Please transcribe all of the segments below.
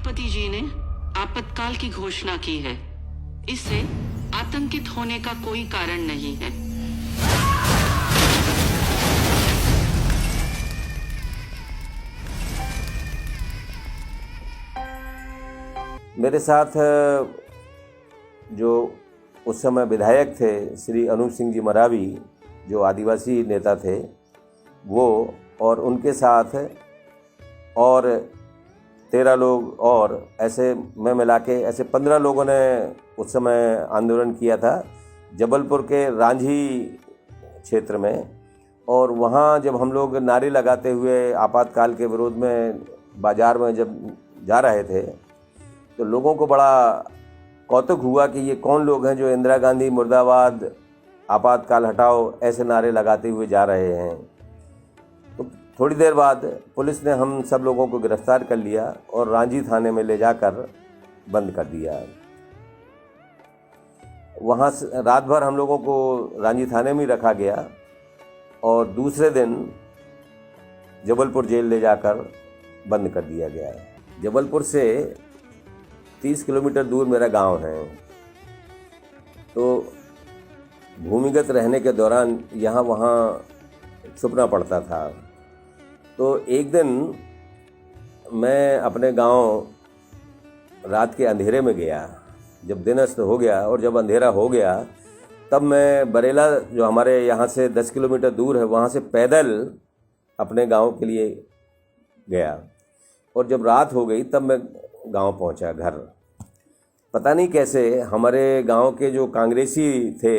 राष्ट्रपति जी ने आपातकाल की घोषणा की है। इससे आतंकित होने का कोई कारण नहीं है। मेरे साथ जो उस समय विधायक थे श्री अनूप सिंह जी मरावी, जो आदिवासी नेता थे, वो और उनके साथ और 13 लोग और ऐसे मैं मिला के ऐसे 15 लोगों ने उस समय आंदोलन किया था जबलपुर के रांझी क्षेत्र में। और वहाँ जब हम लोग नारे लगाते हुए आपातकाल के विरोध में बाज़ार में जब जा रहे थे तो लोगों को बड़ा कौतुक हुआ कि ये कौन लोग हैं जो इंदिरा गांधी मुर्दाबाद, आपातकाल हटाओ ऐसे नारे लगाते हुए जा रहे हैं। तो थोड़ी देर बाद पुलिस ने हम सब लोगों को गिरफ्तार कर लिया और रांझी थाने में ले जाकर बंद कर दिया। वहाँ रात भर हम लोगों को रांझी थाने में रखा गया और दूसरे दिन जबलपुर जेल ले जाकर बंद कर दिया गया। जबलपुर से 30 किलोमीटर दूर मेरा गांव है। तो भूमिगत रहने के दौरान यहाँ वहाँ छुपना पड़ता था। तो एक दिन मैं अपने गांव रात के अंधेरे में गया। जब दिन अस्त हो गया और जब अंधेरा हो गया तब मैं बरेला, जो हमारे यहाँ से 10 किलोमीटर दूर है, वहाँ से पैदल अपने गांव के लिए गया। और जब रात हो गई तब मैं गांव पहुंचा घर। पता नहीं कैसे हमारे गांव के जो कांग्रेसी थे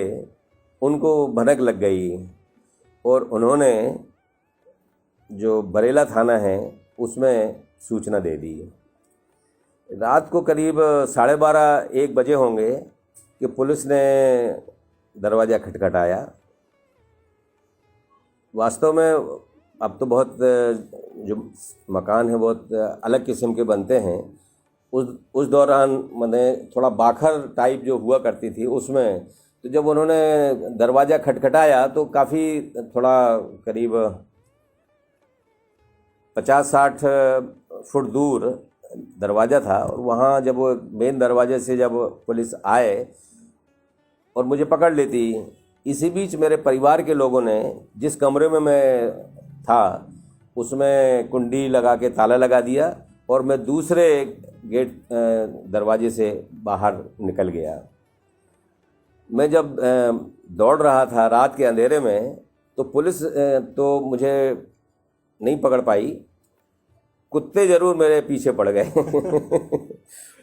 उनको भनक लग गई और उन्होंने जो बरेला थाना है उसमें सूचना दे दी। रात को करीब 12:30-1 बजे होंगे कि पुलिस ने दरवाज़ा खटखटाया। वास्तव में अब तो बहुत जो मकान है बहुत अलग किस्म के बनते हैं। उस दौरान मैंने थोड़ा बाखर टाइप जो हुआ करती थी उसमें, तो जब उन्होंने दरवाज़ा खटखटाया तो काफ़ी थोड़ा करीब 50-60 फुट दूर दरवाज़ा था। और वहाँ जब वो मेन दरवाजे से जब पुलिस आए और मुझे पकड़ लेती, इसी बीच मेरे परिवार के लोगों ने जिस कमरे में मैं था उसमें कुंडी लगा के ताला लगा दिया और मैं दूसरे गेट दरवाजे से बाहर निकल गया। मैं जब दौड़ रहा था रात के अंधेरे में तो पुलिस तो मुझे नहीं पकड़ पाई, कुत्ते ज़रूर मेरे पीछे पड़ गए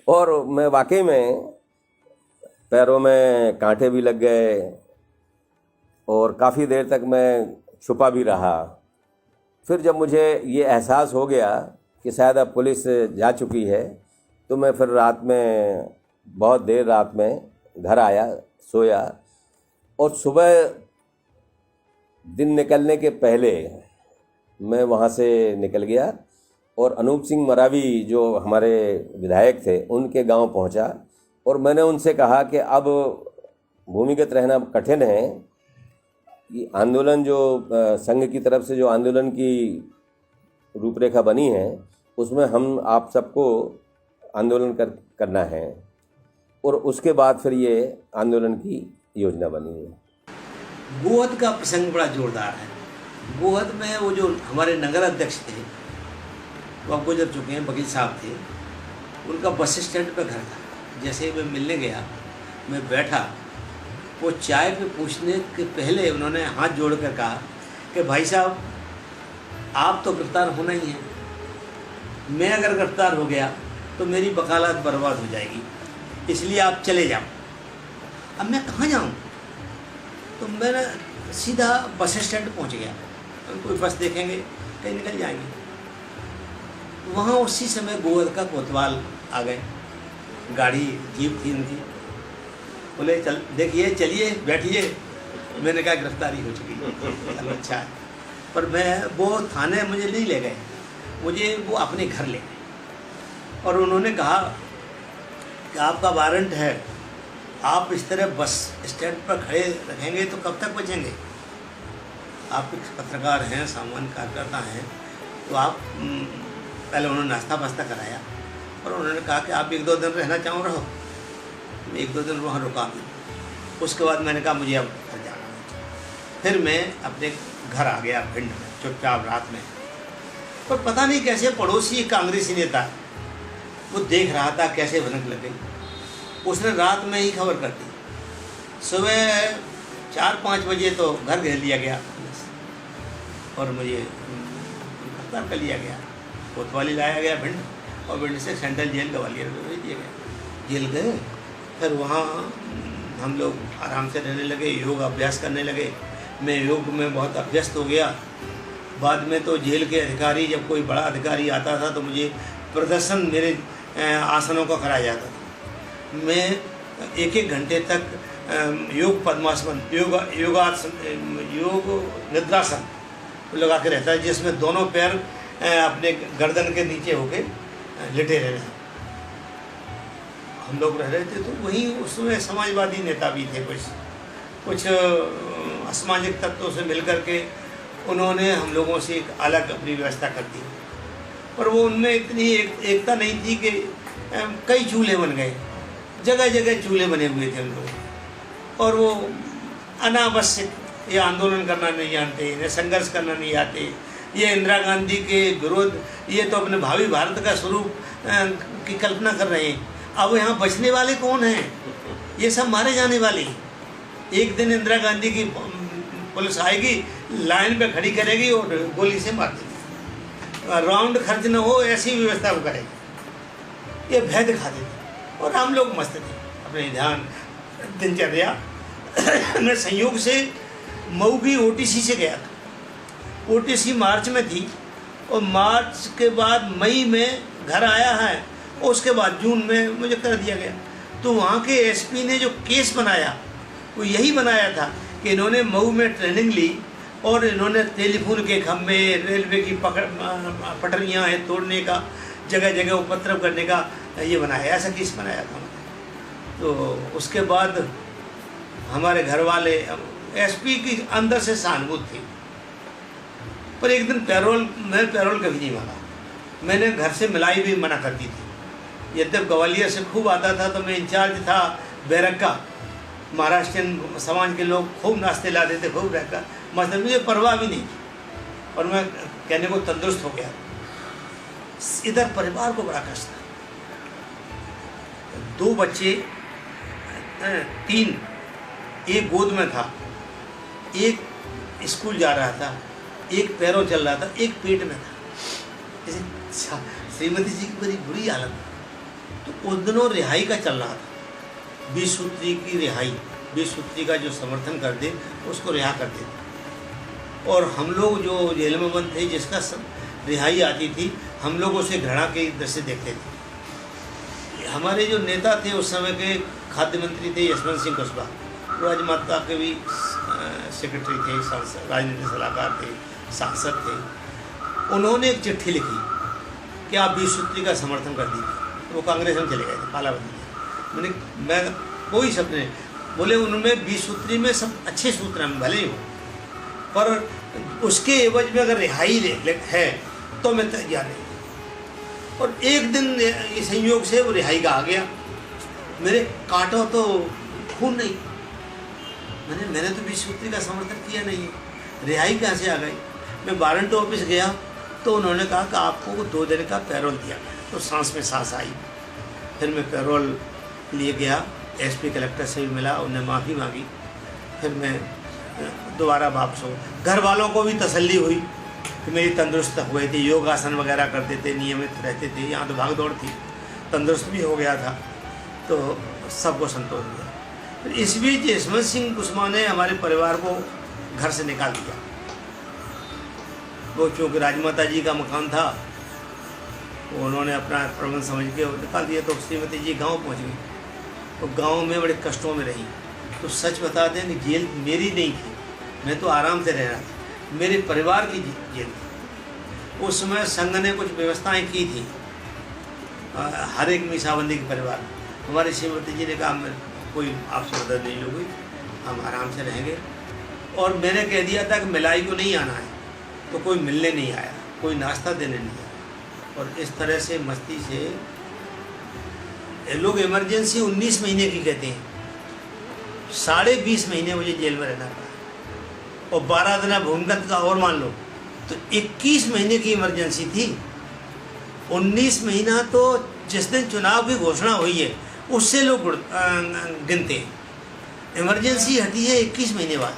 और मैं वाकई में पैरों में कांटे भी लग गए और काफ़ी देर तक मैं छुपा भी रहा। फिर जब मुझे ये एहसास हो गया कि शायद अब पुलिस जा चुकी है तो मैं फिर रात में बहुत देर रात में घर आया, सोया और सुबह दिन निकलने के पहले मैं वहाँ से निकल गया और अनूप सिंह मरावी जो हमारे विधायक थे उनके गांव पहुँचा और मैंने उनसे कहा कि अब भूमिगत रहना कठिन है। ये आंदोलन जो संघ की तरफ से जो आंदोलन की रूपरेखा बनी है उसमें हम आप सबको आंदोलन करना है। और उसके बाद फिर ये आंदोलन की योजना बनी है। गोहद का प्रसंग बड़ा जोरदार है। गोहद में वो जो हमारे नगर अध्यक्ष थे वो अब गुजर चुके हैं, वकील साहब थे, उनका बस स्टैंड पर घर था। जैसे मैं मिलने गया, मैं बैठा, वो चाय पे पूछने के पहले उन्होंने हाथ जोड़कर कहा कि भाई साहब आप तो गिरफ्तार होना ही है, मैं अगर गिरफ्तार हो गया तो मेरी वकालत बर्बाद हो जाएगी, इसलिए आप चले जाओ। अब मैं कहाँ जाऊँ? तो मैंने सीधा बस स्टैंड पहुँच गया। कोई बस देखेंगे कहीं निकल जाएंगे। वहाँ उसी समय गोहद का कोतवाल आ गए, गाड़ी जीप थी उनकी, बोले चल देखिए, चलिए बैठिए। मैंने कहा गिरफ्तारी हो चुकी है। अच्छा है। पर मैं वो थाने मुझे नहीं ले गए, मुझे वो अपने घर ले गए और उन्होंने कहा कि आपका वारंट है, आप इस तरह बस स्टैंड पर खड़े रहेंगे तो कब तक बचेंगे? आप पत्रकार हैं, सामान्य कार्यकर्ता हैं, तो आप पहले उन्होंने नाश्ता वास्ता कराया और उन्होंने कहा कि आप 1-2 दिन रहना चाहो रहो। मैं 1-2 दिन वहाँ रुका भी। उसके बाद मैंने कहा मुझे अब घर जाना है। फिर मैं अपने घर आ गया भिंड में चुपचाप रात में। पर पता नहीं कैसे पड़ोसी एक कांग्रेसी नेता वो देख रहा था कैसे भनक लग गई। उसने रात में ही खबर कर दी। सुबह 4-5 बजे तो घर घेर लिया गया और मुझे गिरफ्तार कर लिया गया। कोतवाली लाया गया भिंड और भिंड से सेंट्रल जेल ग्वालियर में भेज दिया गया। जेल गए, फिर वहाँ हम लोग आराम से रहने लगे, योग अभ्यास करने लगे। मैं योग में बहुत अभ्यस्त हो गया। बाद में तो जेल के अधिकारी, जब कोई बड़ा अधिकारी आता था तो मुझे प्रदर्शन मेरे आसनों का कराया जाता था। मैं 1-1 घंटे तक योग पद्मासन, योग निद्रासन लगा के रहता है, जिसमें दोनों पैर अपने गर्दन के नीचे होके लेटे रहना। हम लोग रह रहे थे तो वहीं उसमें समाजवादी नेता भी थे, कुछ असामाजिक तत्वों से मिलकर के उन्होंने हम लोगों से एक अलग अपनी व्यवस्था कर दी। पर वो उनमें इतनी एकता नहीं थी कि कई चूल्हे बन गए, जगह जगह चूल्हे बने हुए थे उन लोग। और वो अनावश्यक ये आंदोलन करना नहीं जानते, इन्हें संघर्ष करना नहीं आते, ये इंदिरा गांधी के विरोध, ये तो अपने भावी भारत का स्वरूप की कल्पना कर रहे हैं। अब यहाँ बचने वाले कौन हैं? ये सब मारे जाने वाले हैं। एक दिन इंदिरा गांधी की पुलिस आएगी, लाइन पे खड़ी करेगी और गोली से मार देगी। राउंड खर्च न हो ऐसी व्यवस्था वो करेगी। ये भय दिखा देते और हम लोग मस्त थे अपने ध्यान दिनचर्या में। संयोग से मऊ की ओटीसी से गया था। ओटीसी मार्च में थी और मार्च के बाद मई में घर आया है और उसके बाद जून में मुझे कर दिया गया। तो वहाँ के एसपी ने जो केस बनाया वो यही बनाया था कि इन्होंने मऊ में ट्रेनिंग ली और इन्होंने टेलीफोन के खंभे, रेलवे की पटरियाँ हैं तोड़ने का, जगह जगह उपद्रव करने का ये बनाया, ऐसा केस बनाया था। तो उसके बाद हमारे घर वाले, एसपी की अंदर से सहानुभूति थी। पर एक दिन मैं पैरोल कभी नहीं मांगा। मैंने घर से मिलाई भी मना कर दी थी। यद्यप ग्वालियर से खूब आता था तो मैं इंचार्ज था बैरक का। महाराष्ट्रियन समाज के लोग खूब नाश्ते ला देते, खूब रहकर मतलब मुझे परवाह भी नहीं और मैं कहने को तंदुरुस्त हो गया। इधर परिवार को बड़ा कष्ट था। 2 बच्चे, 3, एक गोद में था, एक स्कूल जा रहा था, एक पैरों चल रहा था, एक पेट में था। जैसे श्रीमती जी की बड़ी बुरी हालत थी। तो उन दिनों रिहाई का चल रहा था, 20 सूत्री की रिहाई, 20 सूत्री का जो समर्थन कर दे उसको रिहा कर दे। और हम लोग जो जेल में बंद थे, जिसका रिहाई आती थी, हम लोग उसे घृणा के दृष्टि देखते थे। हमारे जो नेता थे उस समय के, खाद्य मंत्री थे यशवंत सिंह कुशवाहा, राजमाता के भी सेक्रेटरी थे, राजनीतिक सलाहकार थे, सांसद थे। उन्होंने एक चिट्ठी लिखी कि आप 20 सूत्री का समर्थन कर दीजिए। वो कांग्रेस में चले गए थे, पाला बदल। मैं कोई शब्द नहीं बोले। उनमें 20 सूत्री में सब अच्छे सूत्र हैं, भले ही हो, पर उसके एवज में अगर रिहाई है तो मैं तैयार नहीं। और एक दिन ये संयोग से वो रिहाई का आ गया। मेरे काटो तो खून नहीं, मैंने तो 20 सूत्री का समर्थन किया नहीं है, रिहाई कहाँ से आ गई। मैं वारंट ऑफिस गया तो उन्होंने कहा कि आपको 2 दिन का पैरोल दिया। तो सांस में सांस आई। फिर मैं पैरोल लिए गया, एसपी कलेक्टर से भी मिला, उन्हें माफ़ी मांगी। फिर मैं दोबारा वापस हो। घर वालों को भी तसल्ली हुई कि मेरी तंदुरुस्त हुए थे, योगासन वगैरह करते थे, नियमित रहते थे। यहाँ तो भाग दौड़ थी, तंदुरुस्त भी हो गया था, तो सबको संतोष हुआ। फिर इस बीच यशवंत सिंह कुशवाहा ने हमारे परिवार को घर से निकाल दिया। वो चूँकि राजमाता जी का मकान था, वो उन्होंने अपना प्रबंध समझ के निकाल दिया। तो श्रीमती जी गांव पहुंच गई, तो गांव में बड़े कष्टों में रही। तो सच बता दें कि जेल मेरी नहीं थी, मैं तो आराम से रह रहा था, मेरे परिवार की जेल थी। उस समय संघ ने कुछ व्यवस्थाएं की थी हर एक मीसाबंदी के परिवार। हमारी श्रीमती जी ने कहा मैं कोई आपसे मदद नहीं लूँगी, हम आराम से रहेंगे। और मैंने कह दिया था कि मिलाई को नहीं आना है, तो कोई मिलने नहीं आया, कोई नाश्ता देने नहीं आया। और इस तरह से मस्ती से ये लोग इमरजेंसी 19 महीने की कहते हैं, 20.5 महीने मुझे जेल में रहना पड़ा और 12 दिन भूमिगत का और मान लो तो 21 महीने की इमरजेंसी थी। 19 महीना तो जिस दिन चुनाव की घोषणा हुई है उससे लोग गिनते हैं, इमरजेंसी हटी है 21 महीने बाद।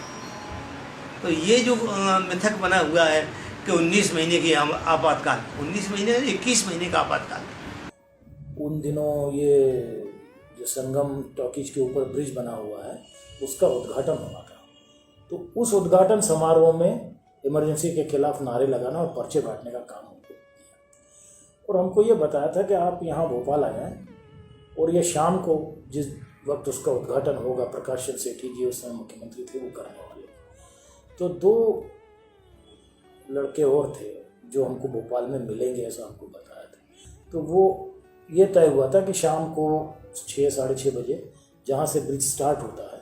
तो ये जो मिथक बना हुआ है कि 19 महीने की आपातकाल, 19 महीने 21 महीने का आपातकाल। उन दिनों ये जो संगम टॉकीज के ऊपर ब्रिज बना हुआ है उसका उद्घाटन हुआ था, तो उस उद्घाटन समारोह में इमरजेंसी के खिलाफ नारे लगाना और पर्चे बांटने का काम हमको दिया और हमको ये बताया था कि आप यहाँ भोपाल आ जाएं और ये शाम को जिस वक्त उसका उद्घाटन होगा, प्रकाश चंद्र सेठी जी उस समय मुख्यमंत्री थे, वो करने वाले। तो 2 लड़के और थे जो हमको भोपाल में मिलेंगे ऐसा हमको बताया था। तो वो ये तय हुआ था कि शाम को 6 साढ़े 6 बजे जहाँ से ब्रिज स्टार्ट होता है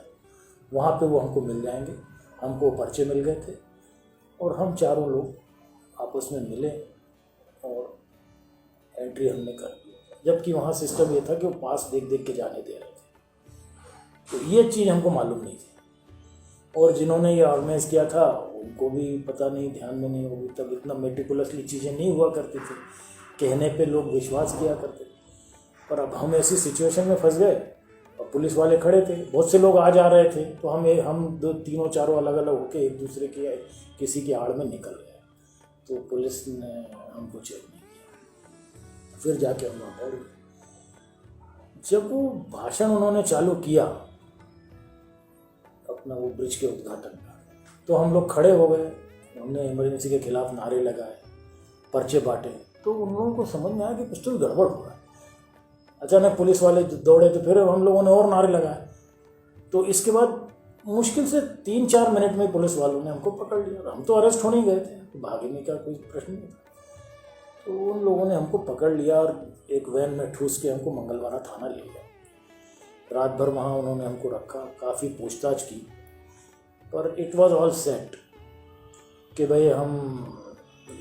वहाँ पे वो हमको मिल जाएंगे। हमको पर्चे मिल गए थे और हम चारों लोग आपस में मिले और एंट्री हमने कर दी, जबकि वहाँ सिस्टम ये था कि वो पास देख देख के जाने दे रहे थे। तो ये चीज़ हमको मालूम नहीं थी और जिन्होंने ये ऑर्गेनाइज किया था उनको भी पता नहीं, ध्यान में नहीं होगी, तब इतना मेटिकुलसली चीज़ें नहीं हुआ करती थी, कहने पे लोग विश्वास किया करते। पर अब हम ऐसी सिचुएशन में फंस गए और पुलिस वाले खड़े थे, बहुत से लोग आ जा रहे थे, तो हम 2 3 4 अलग अलग होके एक दूसरे की किसी की आड़ में निकल गए। तो पुलिस ने हमको चेक नहीं किया, फिर जाके हम वहाँ बैठ गए। जब वो भाषण उन्होंने चालू किया अपना वो ब्रिज के उद्घाटन का, तो हम लोग खड़े हो गए, हमने इमरजेंसी के खिलाफ नारे लगाए, पर्चे बांटे। तो उन लोगों को समझ में आया कि कुछ तो गड़बड़ हो रहा है। अचानक पुलिस वाले दौड़े तो फिर हम लोगों ने और नारे लगाए। तो इसके बाद मुश्किल से 3-4 मिनट में पुलिस वालों ने हमको पकड़ लिया। हम तो अरेस्ट होने ही गए थे, तो भागने का कोई प्रश्न नहीं था। तो उन लोगों ने हमको पकड़ लिया और एक वैन में ठूस के हमको मंगलवारा थाना ले गया। रात भर वहाँ उन्होंने हमको रखा, काफ़ी पूछताछ की, पर इट वाज ऑल सेट कि भाई हम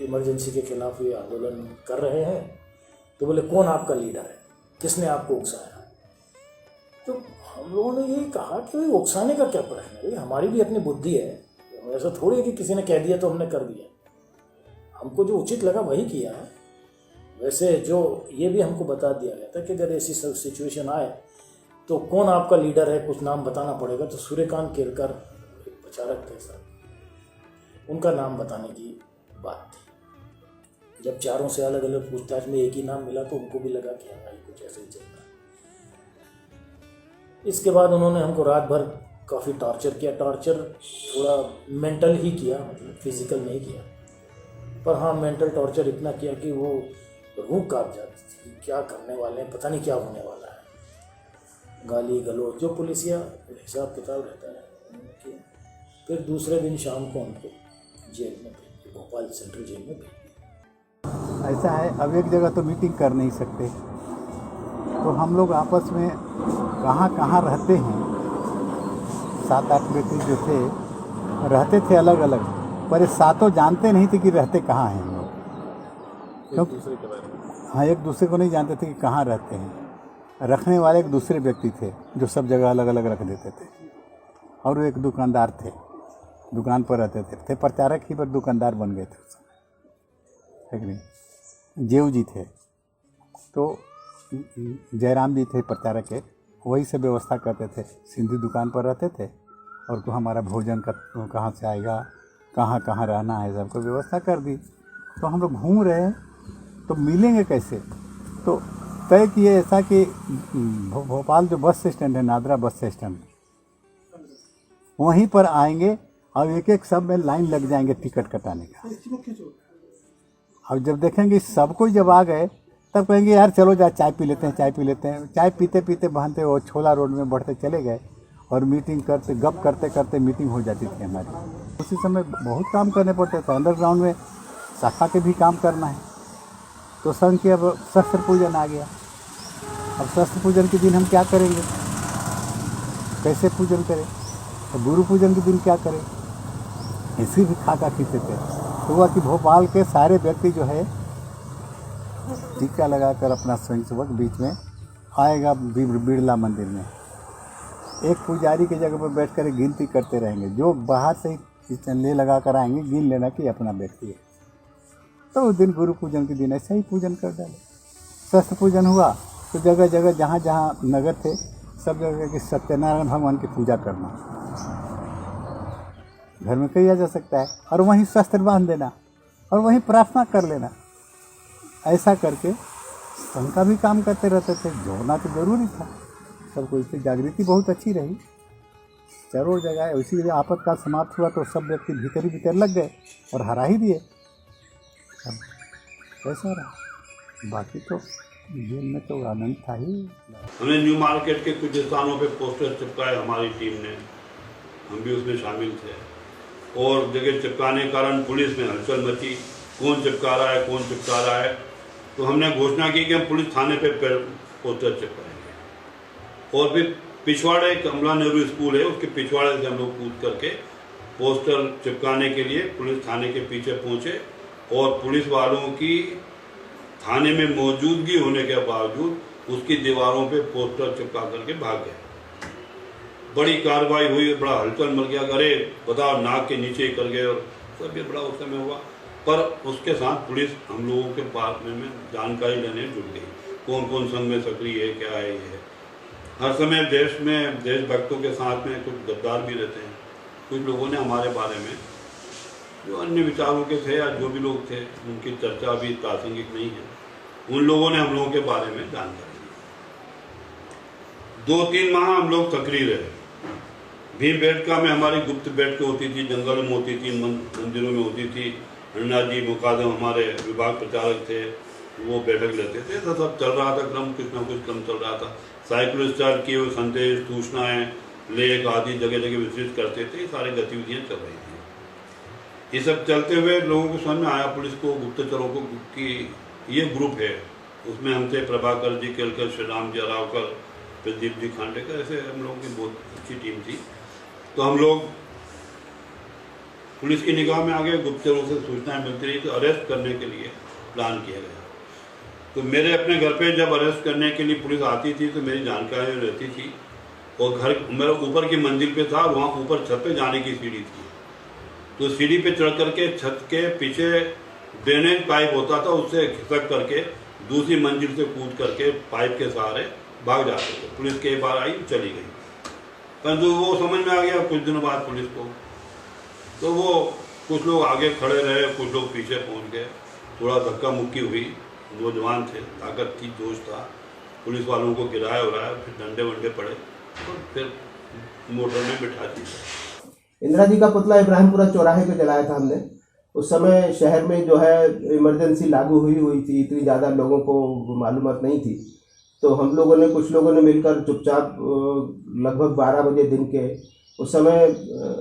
इमरजेंसी के खिलाफ ये आंदोलन कर रहे हैं। तो बोले कौन आपका लीडर है, किसने आपको उकसाया? तो हम लोगों ने ये कहा कि भाई उकसाने का क्या प्रश्न है, भाई हमारी भी अपनी बुद्धि है, ऐसा थोड़ी है कि किसी ने कह दिया तो हमने कर दिया। हमको जो उचित लगा वही किया है। वैसे जो ये भी हमको बता दिया गया था कि अगर ऐसी सब सिचुएशन आए तो कौन आपका लीडर है, कुछ नाम बताना पड़ेगा। तो सूर्यकांत केरकर एक प्रचारक थे सर, उनका नाम बताने की बात थी। जब चारों से अलग अलग पूछताछ में एक ही नाम मिला तो उनको भी लगा कि हाँ कुछ ऐसे ही चल रहा है। इसके बाद उन्होंने हमको रात भर काफ़ी टॉर्चर किया। टॉर्चर थोड़ा मेंटल ही किया, मतलब फिजिकल नहीं किया, पर हाँ मेंटल टॉर्चर इतना किया कि वो रूह कांप जाती थी, क्या करने वाले हैं, पता नहीं क्या होने वाला है। गाली गलौज जो पुलिसिया हिसाब किताब रहता है उन्होंने। फिर दूसरे दिन शाम को उनको जेल में भेज दिया, भोपाल सेंट्रल जेल में भेज दिया। ऐसा है, अब एक जगह तो मीटिंग कर नहीं सकते, तो हम लोग आपस में कहाँ कहाँ रहते हैं। 7-8 व्यक्ति जो थे रहते थे अलग अलग, पर ये सातों जानते नहीं थे कि रहते कहाँ हैं लोग, क्योंकि हाँ एक दूसरे को नहीं जानते थे कि कहाँ रहते हैं। रखने वाले एक दूसरे व्यक्ति थे जो सब जगह अलग अलग रख देते थे। और वो एक दुकानदार थे, दुकान पर रहते थे प्रचारक ही, पर दुकानदार बन गए थे उस समय, है कि नहीं। जेव जी थे, तो जयराम जी थे प्रचारक के, वही से व्यवस्था करते थे। सिंधी दुकान पर रहते थे और को हमारा भोजन का कहाँ से आएगा, कहाँ कहाँ रहना है, सबको व्यवस्था कर दी। तो हम लोग घूम रहे हैं तो मिलेंगे कैसे, तो तय किए ऐसा कि भोपाल जो बस स्टैंड है, नादरा बस स्टैंड, वहीं पर आएंगे और एक एक सब में लाइन लग जाएंगे टिकट कटाने का। और जब देखेंगे सबको जब आ गए तब कहेंगे यार चलो जा चाय पी लेते हैं, चाय पी लेते हैं। चाय पीते पीते बहनते वो छोला रोड में बढ़ते चले गए और मीटिंग करते, गप करते करते मीटिंग हो जाती थी हमारी। उसी समय बहुत काम करने पड़ते थे, अंडरग्राउंड में शाखा के भी काम करना है। तो संघ के अब शस्त्र पूजन आ गया। अब शस्त्र पूजन के दिन हम क्या करेंगे, कैसे पूजन करें, तो गुरु पूजन के दिन क्या करें, इसी भी खाका खींचते थे। तो हुआ कि भोपाल के सारे व्यक्ति जो है टीका लगाकर अपना स्वयंसेवक बीच में आएगा बिरला मंदिर में, एक पुजारी की जगह पर बैठ कर गिनती करते रहेंगे। जो बाहर से ही चंदे लगा कर आएंगे, गिन लेना कि अपना व्यक्ति है। तो उस दिन गुरु पूजन के दिन ऐसा ही पूजन कर डाले। शस्त्र पूजन हुआ तो जगह जगह जहाँ जहाँ नगर थे सब जगह के सत्यनारायण भगवान की पूजा करना, घर में किया जा सकता है, और वहीं शस्त्र बांध देना और वहीं प्रार्थना कर लेना। ऐसा करके संघ का भी काम करते रहते थे। जोड़ना तो जरूरी था सबको, इससे जागृति बहुत अच्छी रही। चारों जगह उसी लिए आपातकाल समाप्त हुआ तो सब व्यक्ति भीतर ही भीतर लग गए और हरा ही दिए। ऐसा रहा, बाकी तो जेल में तो आनंद था ही। हमने न्यू मार्केट के कुछ स्थानों पे पोस्टर चिपकाए हमारी टीम ने, हम भी उसमें शामिल थे, और जगह चिपकाने के कारण पुलिस में हलचल मची, कौन चिपका रहा है कौन चिपका रहा है। तो हमने घोषणा की कि हम पुलिस थाने पे पोस्टर चिपकाएंगे। और फिर पिछवाड़े कमला नेहरू स्कूल है, उसके पिछवाड़े से हम लोग कूद करके पोस्टर चिपकाने के लिए पुलिस थाने के पीछे पहुंचे, और पुलिस वालों की थाने में मौजूदगी होने के बावजूद उसकी दीवारों पे पोस्टर चिपका करके भाग गए। बड़ी कार्रवाई हुई, बड़ा हलचल मच गया, अरे बताओ नाक के नीचे ही कर गए, और सब ये बड़ा उस समय हुआ। पर उसके साथ पुलिस हम लोगों के पास में जानकारी लेने जुट गई, कौन कौन संघ में सक्रिय है, क्या है ये। हर समय देश में देशभक्तों के साथ में कुछ गद्दार भी रहते हैं। कुछ लोगों ने हमारे बारे में, जो अन्य विचारों के थे या जो भी लोग थे, उनकी चर्चा अभी प्रासंगिक नहीं है, उन लोगों ने हम लोगों के बारे में जानकारी दी। 2-3 माह हम लोग सक्रिय रहे। भीमबेटका में हमारी गुप्त बैठकें होती थी, जंगल में होती थी, मंदिरों में होती थी। अन्ना जी मुकादम हमारे विभाग प्रचारक थे, वो बैठक लेते थे। ऐसा सब चल रहा था क्रम, कुछ ना कुछ क्रम चल रहा था। साइकिल स्टार किए हुए संदेश, सूचनाएं, लेख आदि जगह जगह विस्तृत करते थे। सारी गतिविधियाँ चल रही थी। ये सब चलते हुए लोगों को समझ में आया, पुलिस को, गुप्तचरों को, कि ये ग्रुप है। उसमें हमसे प्रभाकर जी केलकर, श्री राम जी रावकर, प्रदीप जी खांडेकर, ऐसे हम लोगों की बहुत अच्छी टीम थी। तो हम लोग पुलिस की निगाह में आ गए। गुप्तचरों से सूचनाएं मिलती रही तो अरेस्ट करने के लिए प्लान किया गया। तो मेरे अपने घर पे जब अरेस्ट करने के लिए पुलिस आती थी तो मेरी जानकारी रहती थी, और घर मेरा ऊपर की मंजिल पे था, वहाँ ऊपर छत पे जाने की सीढ़ी थी। तो सीढ़ी पे चढ़ करके छत के पीछे ड्रेनेज पाइप होता था, उससे खिसक करके दूसरी मंजिल से कूद करके पाइप के सहारे भाग जाते थे। पुलिस कई बार आई, चली गई, परंतु वो समझ में आ गया कुछ दिनों बाद पुलिस को। तो वो कुछ लोग आगे खड़े रहे, कुछ लोग पीछे पहुंच गए। थोड़ा धक्का मुक्की हुई, नौजवान थे, ताकत थी, जोश था। पुलिस वालों को गिराया उड़ाया, फिर डंडे वंडे पड़े, तो फिर मोटर में बिठा दिया। इंदिरा जी का पुतला इब्राहिमपुरा चौराहे पे जलाया था हमने। उस समय शहर में जो है इमरजेंसी लागू हुई थी, इतनी ज़्यादा लोगों को मालूमात नहीं थी। तो हम लोगों ने, कुछ लोगों ने मिलकर चुपचाप लगभग 12 बजे दिन के, उस समय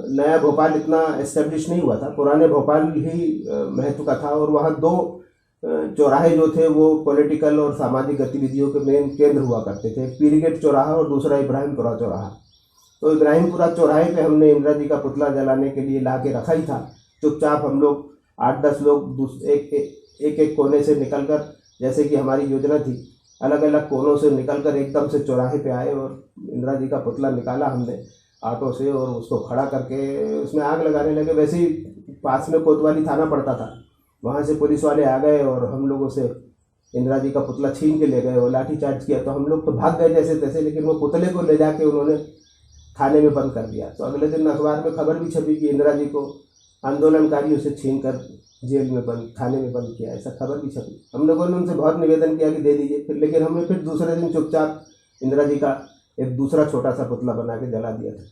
नया भोपाल इतना एस्टेब्लिश नहीं हुआ था, पुराने भोपाल ही महत्व का था। और वहाँ 2 चौराहे जो थे वो पॉलिटिकल और सामाजिक गतिविधियों के मेन केंद्र हुआ करते थे। पीरगेट चौराहा और दूसरा इब्राहिमपुरा चौराहा। तो इब्राहिमपुरा चौराहे पे हमने इंदिरा जी का पुतला जलाने के लिए ला के रखा ही था। चुपचाप हम लोग 8-10 लोग एक कोने से निकलकर, जैसे कि हमारी योजना थी, अलग अलग कोनों से निकलकर एकदम से चौराहे पे आए और इंदिरा जी का पुतला निकाला हमने ऑटो से, और उसको खड़ा करके उसमें आग लगाने लगे। वैसे ही पास में कोतवाली थाना पड़ता था, वहाँ से पुलिस वाले आ गए और हम लोगों से इंदिरा जी का पुतला छीन के ले गए और लाठीचार्ज किया। तो हम लोग तो भाग गए जैसे तैसे, लेकिन वो पुतले को ले जाके उन्होंने थाने में बंद कर दिया। तो अगले दिन अखबार में खबर भी छपी कि इंदिरा जी को आंदोलनकारियों से छीन कर जेल में बंद, थाने में बंद किया, ऐसा खबर भी छपी। हम लोगों ने उनसे बहुत निवेदन किया कि दे दीजिए, फिर लेकिन हमने फिर दूसरे दिन चुपचाप इंदिरा जी का एक दूसरा छोटा सा पुतला बना के जला दिया था।